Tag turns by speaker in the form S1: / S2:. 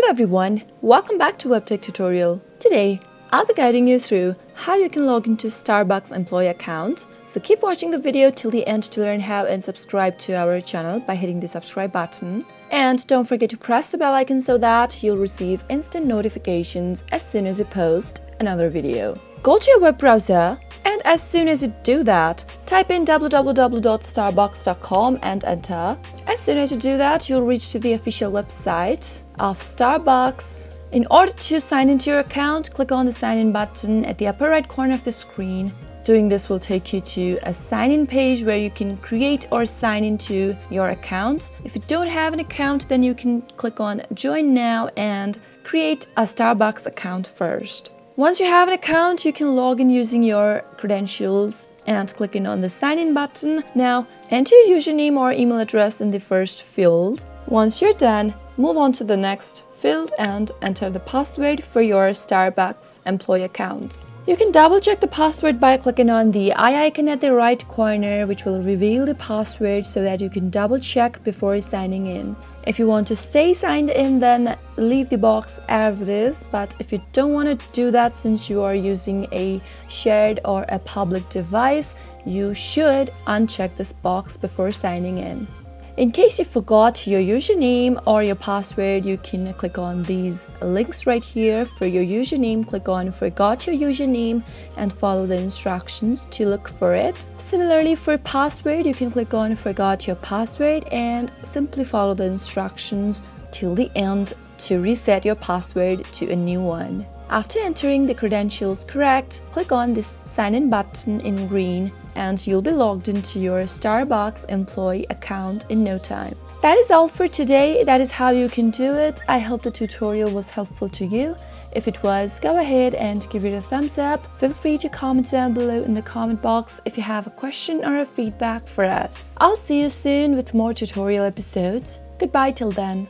S1: Hello everyone, welcome back to WebTech tutorial. Today, I'll be guiding you through how you can log into Starbucks employee account. So keep watching the video till the end to learn how and subscribe to our channel by hitting the subscribe button. And don't forget to press the bell icon so that you'll receive instant notifications as soon as we post another video. Go to your web browser, and as soon as you do that, type in www.starbucks.com and enter. As soon as you do that, you'll reach to the official website of Starbucks. In order to sign into your account, click on the sign in button at the upper right corner of the screen. Doing this will take you to a sign in page where you can create or sign into your account. If you don't have an account, then you can click on join now and create a Starbucks account first. Once you have an account, you can log in using your credentials and clicking on the sign in button. Now enter your username or email address in the first field. Once you're done, move on to the next field and enter the password for your Starbucks employee account. You can double check the password by clicking on the eye icon at the right corner, which will reveal the password so that you can double check before signing in. If you want to stay signed in, then leave the box as it is, but if you don't want to do that since you are using a shared or a public device, you should uncheck this box before signing in. In case you forgot your username or your password, you can click on these links right here. For your username, click on forgot your username and follow the instructions to look for it. Similarly, for password, you can click on forgot your password and simply follow the instructions till the end to reset your password to a new one. After entering the credentials correct, click on this sign in button in green and you'll be logged into your Starbucks employee account in no time. That is all for today. That is how you can do it. I hope the tutorial was helpful to you. If it was, go ahead and give it a thumbs up. Feel free to comment down below in the comment box if you have a question or a feedback for us. I'll see you soon with more tutorial episodes. Goodbye till then.